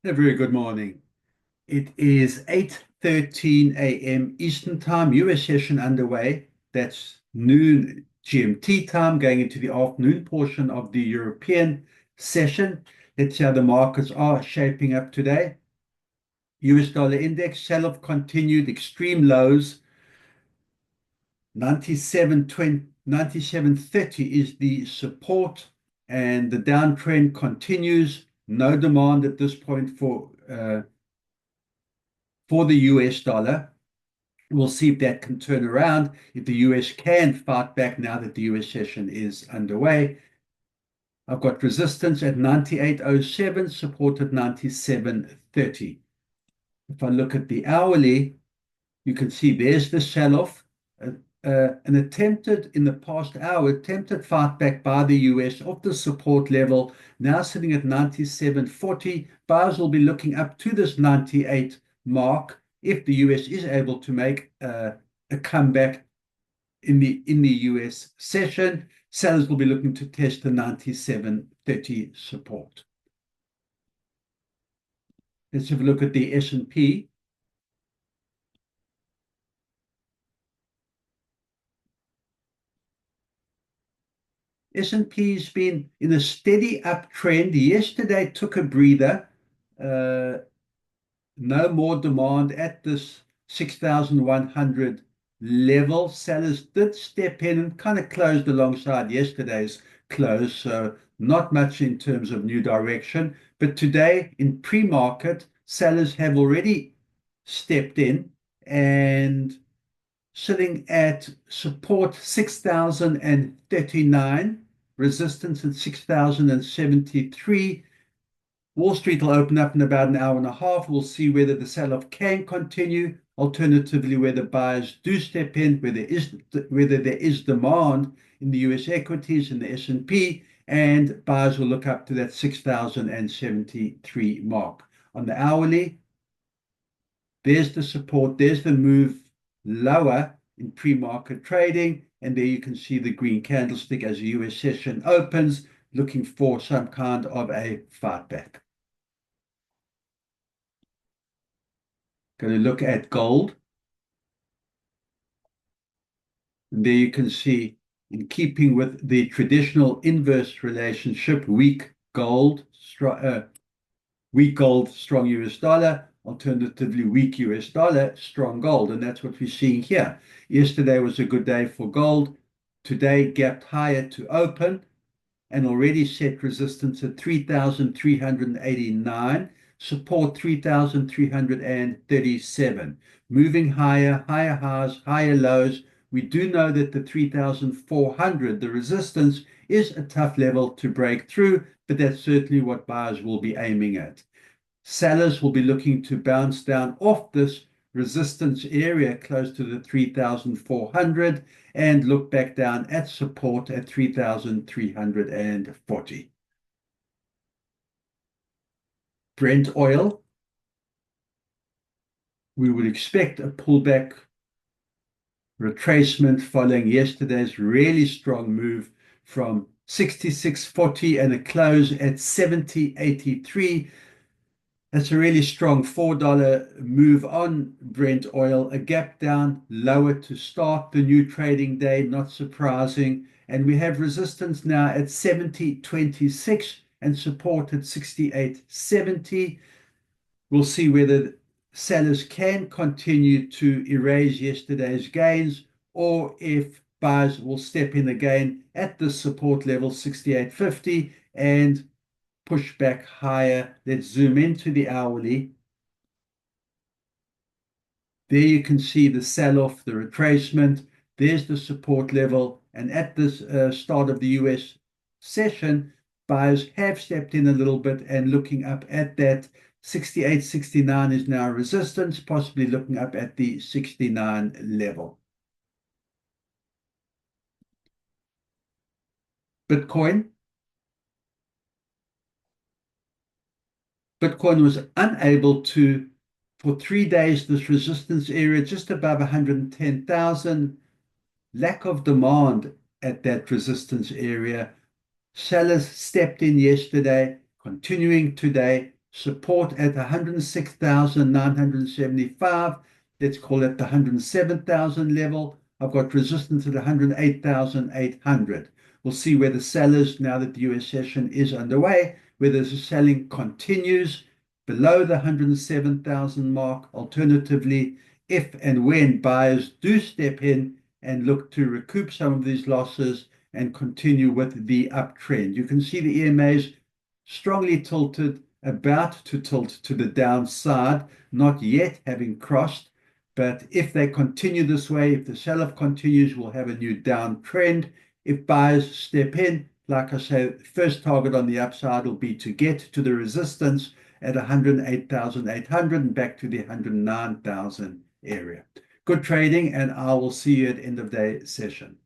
A very good morning. It is 8:13 a.m. Eastern Time, US session underway. That's noon GMT time, going into the afternoon portion of the European session. Let's see how the markets are shaping up today. US dollar index sell-off continued, extreme lows. 97.30 is the support, and the downtrend continues. No demand at this point for the US dollar. We'll see if that can turn around, if the US can fight back now that the US session is underway. I've got resistance at 98.07, support at 97.30. If I look at the hourly, you can see there's the sell-off. An attempted, in the past hour, attempted fight back by the US off the support level, now sitting at 97.40. Buyers will be looking up to this 98 mark if the US is able to make a comeback in the US session. Sellers will be looking to test the 97.30 support. Let's have a look at the S&P. S&P's been in a steady uptrend. Yesterday took a breather. No more demand at this 6,100 level. Sellers did step in and kind of closed alongside yesterday's close, so not much in terms of new direction. But today in pre-market, sellers have already stepped in and sitting at support 6,039, resistance at 6,073. Wall Street will open up in about an hour and a half. We'll see whether the sell-off can continue. Alternatively, whether buyers do step in, whether there is demand in the US equities and the S&P, and buyers will look up to that 6,073 mark. On the hourly, there's the support, there's the move lower in pre-market trading, and there you can see the green candlestick as the US session opens, looking for some kind of a fight back. Going to look at gold. And there you can see, in keeping with the traditional inverse relationship, weak gold, strong US dollar, alternatively weak US dollar, strong gold. And that's what we're seeing here. Yesterday was a good day for gold. Today gapped higher to open and already set resistance at 3,389. Support 3,337. Moving higher, higher highs, higher lows. We do know that the 3,400, the resistance, is a tough level to break through, but that's certainly what buyers will be aiming at. Sellers will be looking to bounce down off this resistance area close to the 3,400 and look back down at support at 3,340. Brent oil, we would expect a pullback retracement following yesterday's really strong move from 66.40 and a close at 70.83. That's a really strong $4 move on Brent oil, a gap down lower to start the new trading day, not surprising. And we have resistance now at 70.26 and support at 68.70. We'll see whether sellers can continue to erase yesterday's gains or if buyers will step in again at the support level 68.50 and push back higher. Let's zoom into the hourly. There you can see the sell-off, the retracement. There's the support level. And at this start of the US session, buyers have stepped in a little bit and looking up at that 68.69 is now resistance, possibly looking up at the 69 level. Bitcoin was unable to, for 3 days, this resistance area just above 110,000, lack of demand at that resistance area. Sellers stepped in yesterday, continuing today, support at 106,975. Let's call it the 107,000 level. I've got resistance at 108,800. We'll see where the sellers, now that the US session is underway, whether the selling continues below the 107,000 mark. Alternatively, if and when buyers do step in and look to recoup some of these losses and continue with the uptrend. You can see the EMAs strongly tilted, about to tilt to the downside, not yet having crossed. But if they continue this way, if the sell-off continues, we'll have a new downtrend. If buyers step in, like I say, first target on the upside will be to get to the resistance at 108,800 and back to the 109,000 area. Good trading, and I will see you at end of day session.